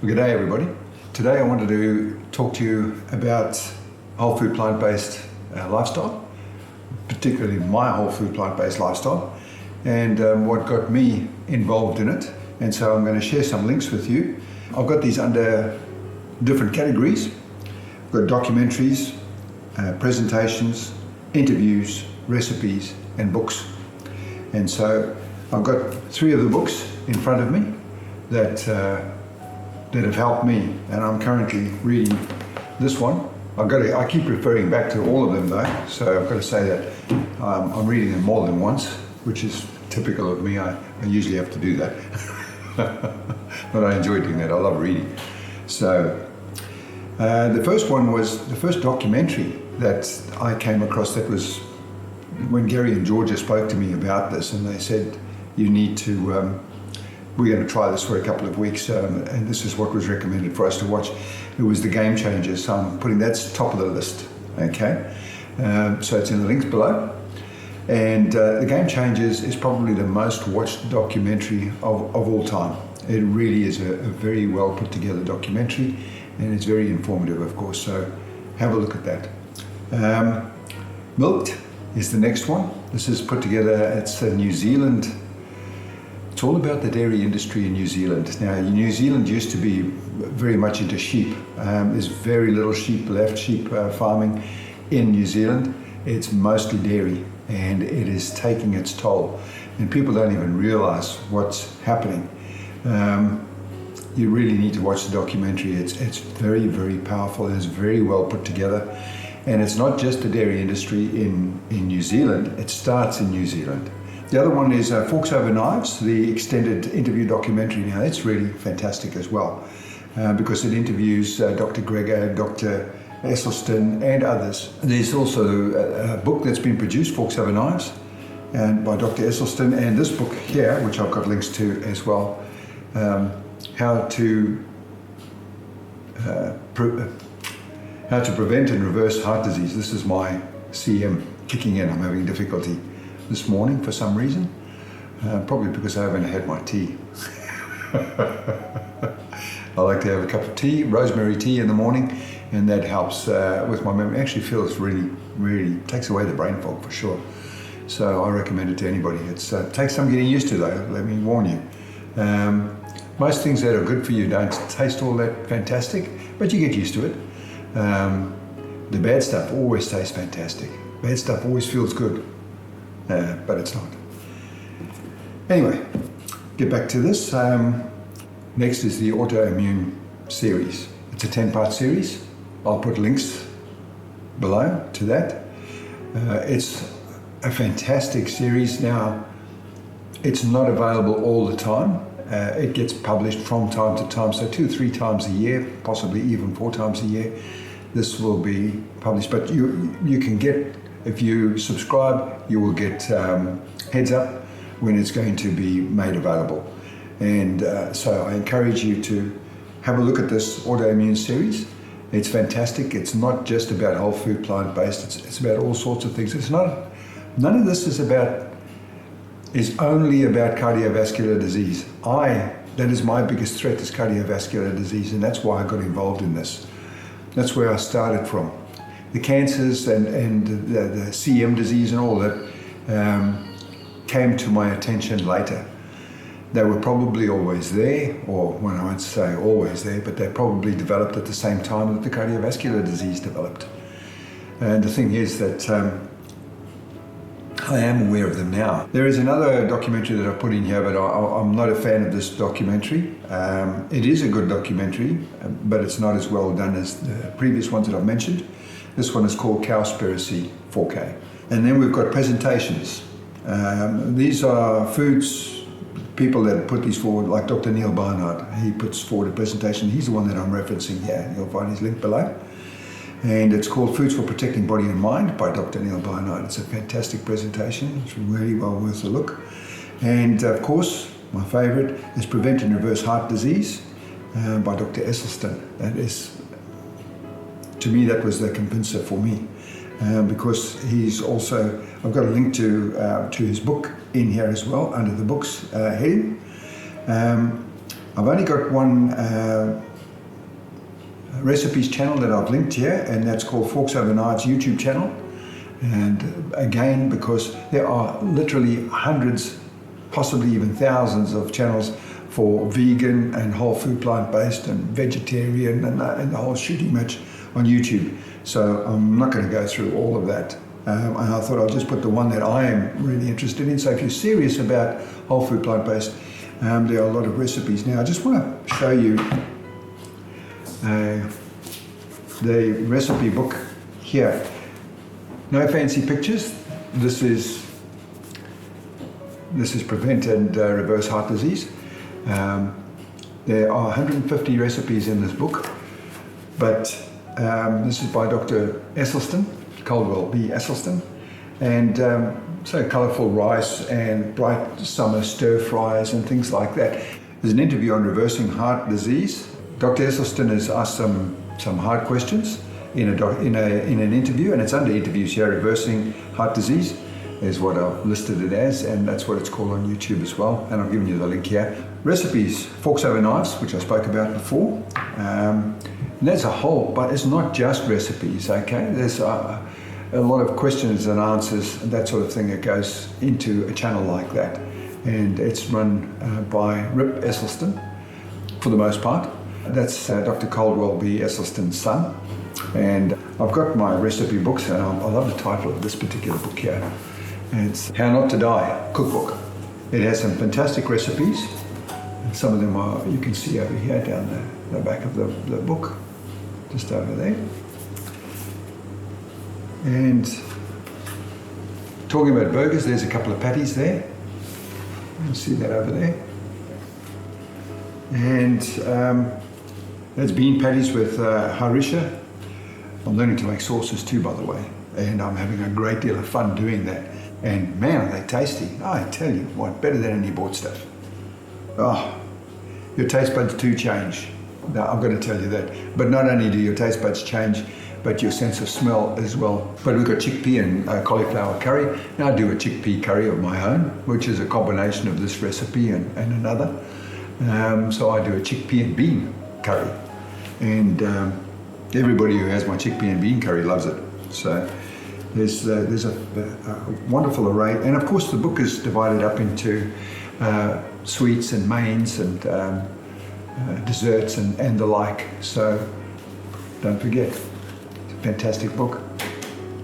Well, good day everybody. Today I wanted to talk to you about whole food plant-based lifestyle, particularly my whole food plant-based lifestyle, and what got me involved in it. And so I'm going to share some links with you. I've got these under different categories. I've got documentaries, presentations, interviews, recipes and books. And so I've got 3 of the books in front of me that have helped me, and I'm currently reading this one. I keep referring back to all of them though, so I've got to say that I'm reading them more than once, which is typical of me. I usually have to do that. But I enjoy doing that. I love reading. So the first one was the first documentary that I came across. That was when Gary and Georgia spoke to me about this, and they said, you need to, we're going to try this for a couple of weeks, and this is what was recommended for us to watch. It was The Game Changers, so I'm putting that's top of the list, okay? So it's in the links below. And The Game Changers is probably the most watched documentary of all time. It really is a very well put together documentary, and it's very informative, of course, so have a look at that. Milked is the next one. This is put together, it's New Zealand. It's all about the dairy industry in New Zealand. Now, New Zealand used to be very much into sheep. There's very little sheep left, sheep farming in New Zealand. It's mostly dairy, and it is taking its toll. And people don't even realize what's happening. You really need to watch the documentary. It's very, very powerful. It's very well put together. And it's not just the dairy industry in New Zealand. It starts in New Zealand. The other one is Forks Over Knives, the extended interview documentary. Now that's really fantastic as well, because it interviews Dr. Gregor, Dr. Esselstyn and others. There's also a book that's been produced, Forks Over Knives, and by Dr. Esselstyn, and this book here, which I've got links to as well, how to prevent and reverse heart disease. This is my CM kicking in. I'm having difficulty this morning for some reason, probably because I haven't had my tea. I like to have a cup of tea, rosemary tea in the morning, and that helps with my memory. It actually feels really takes away the brain fog for sure. So I recommend it to anybody. It takes some getting used to though, let me warn you. Most things that are good for you don't taste all that fantastic, but you get used to it. The bad stuff always tastes fantastic. Bad stuff always feels good. But it's not. Anyway, get back to this. Next is the autoimmune series. It's a 10-part series. I'll put links below to that. It's a fantastic series. Now, it's not available all the time. It gets published from time to time, so 2 or 3 times a year, possibly even 4 times a year. This will be published, but you can get, if you subscribe, you will get heads up when it's going to be made available. And so I encourage you to have a look at this autoimmune series. It's fantastic. It's not just about whole food plant-based. It's about all sorts of things. None of this is only about cardiovascular disease. That is my biggest threat, is cardiovascular disease, and that's why I got involved in this. That's where I started from. The cancers and the CM disease and all that came to my attention later. They were probably always there, or when I won't say always there, but they probably developed at the same time that the cardiovascular disease developed. And the thing is that I am aware of them now. There is another documentary that I put in here, but I'm not a fan of this documentary. It is a good documentary, but it's not as well done as the previous ones that I've mentioned. This one is called Cowspiracy 4K. And then we've got presentations. These are people that put these forward, like Dr. Neil Barnard. He puts forward a presentation. He's the one that I'm referencing here. You'll find his link below. And it's called Foods for Protecting Body and Mind by Dr. Neil Barnard. It's a fantastic presentation. It's really well worth a look. And of course, my favorite is Prevent and Reverse Heart Disease by Dr. Esselstyn. That is, to me, that was the convincer for me, because he's also, I've got a link to his book in here as well, under the books heading. I've only got one recipes channel that I've linked here, and that's called Forks Over Knives YouTube channel. And again, because there are literally hundreds, possibly even thousands of channels for vegan and whole food plant-based and vegetarian and the whole shooting match on YouTube. So I'm not going to go through all of that. And I thought I'll just put the one that I am really interested in. So if you're serious about whole food plant-based, there are a lot of recipes. Now I just want to show you the recipe book here. No fancy pictures. This is prevent and reverse heart disease. There are 150 recipes in this book, but this is by Dr. Esselstyn, Caldwell B. Esselstyn, and so colourful rice and bright summer stir fries and things like that. There's an interview on reversing heart disease. Dr. Esselstyn has asked some hard questions in an interview, and it's under interviews here. Reversing heart disease is what I've listed it as, and that's what it's called on YouTube as well, and I've given you the link here. Recipes, Forks Over Knives, which I spoke about before, and there's a whole, but it's not just recipes, okay? There's a lot of questions and answers and that sort of thing that goes into a channel like that, and it's run by Rip Esselstyn for the most part. That's Dr. Caldwell B. Esselstyn's son, and I've got my recipe books, and I love the title of this particular book here. It's How Not to Die Cookbook. It has some fantastic recipes. Some of them are, you can see over here down the back of the book, just over there. And talking about burgers, there's a couple of patties there. You can see that over there. And there's bean patties with harisha. I'm learning to make sauces too, by the way, and I'm having a great deal of fun doing that. And man, are they tasty. I tell you what, better than any bought stuff. Oh, your taste buds do change. Now, I'm going to tell you that. But not only do your taste buds change, but your sense of smell as well. But we've got chickpea and cauliflower curry. Now I do a chickpea curry of my own, which is a combination of this recipe and another. So I do a chickpea and bean curry. And everybody who has my chickpea and bean curry loves it. So there's a wonderful array, and of course the book is divided up into sweets and mains and desserts and the like. So don't forget, it's a fantastic book.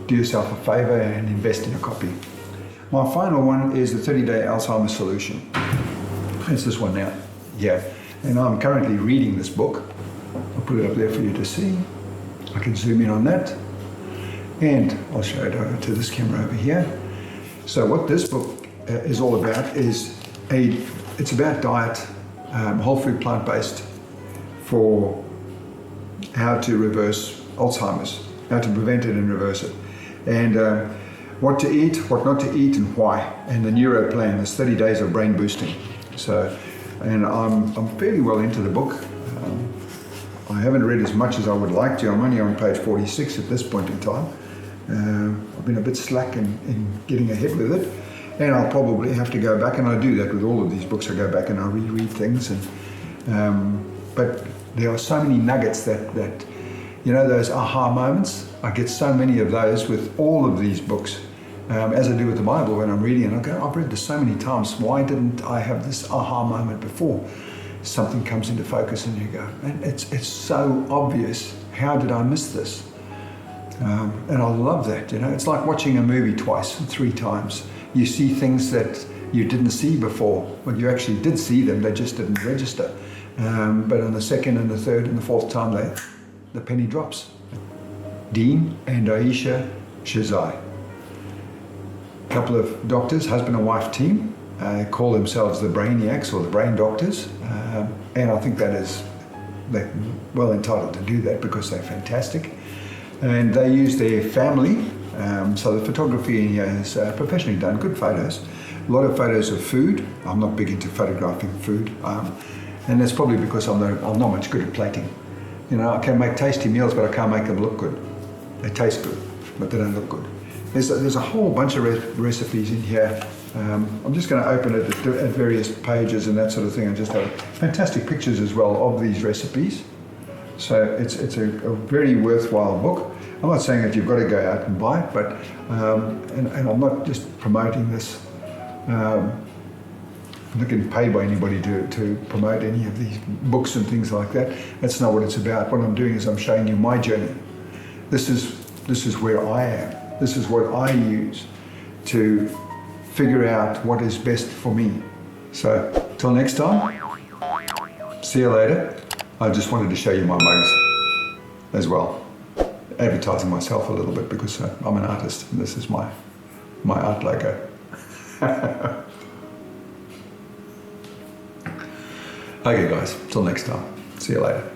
Do yourself a favour and invest in a copy. My final one is the 30-Day Alzheimer's Solution. It's this one now. Yeah, and I'm currently reading this book. I'll put it up there for you to see. I can zoom in on that. And I'll show it over to this camera over here. So what this book is all about is it's about diet, whole food plant-based, for how to reverse Alzheimer's, how to prevent it and reverse it. And what to eat, what not to eat, and why. And the neuro plan, there's 30 days of brain boosting. So, and I'm fairly well into the book. I haven't read as much as I would like to. I'm only on page 46 at this point in time. I've been a bit slack in getting ahead with it, and I'll probably have to go back, and I do that with all of these books. I go back and I reread things, and but there are so many nuggets that you know, those aha moments. I get so many of those with all of these books, as I do with the Bible when I'm reading it. I go, I've read this so many times. Why didn't I have this aha moment before? Something comes into focus, and you go, and it's so obvious. How did I miss this? And I love that, you know. It's like watching a movie twice and three times. You see things that you didn't see before. Well, you actually did see them, they just didn't register. But on the second and the third and the fourth time, the penny drops. Dean and Aisha Shazai. A couple of doctors, husband and wife team, call themselves the Brainiacs or the Brain Doctors. And I think they're well entitled to do that because they're fantastic. And they use their family, so the photography in here is professionally done, good photos. A lot of photos of food. I'm not big into photographing food, and that's probably because I'm not much good at plating. You know, I can make tasty meals, but I can't make them look good. They taste good, but they don't look good. There's a whole bunch of recipes in here. I'm just going to open it at various pages and that sort of thing, and just have fantastic pictures as well of these recipes. So it's a very worthwhile book. I'm not saying that you've got to go out and buy it, but and I'm not just promoting this. I'm not getting paid by anybody to promote any of these books and things like that. That's not what it's about. What I'm doing is I'm showing you my journey. This is where I am. This is what I use to figure out what is best for me. So till next time, see you later. I just wanted to show you my mugs as well. Advertising myself a little bit because I'm an artist and this is my art logo. Okay guys, till next time. See you later.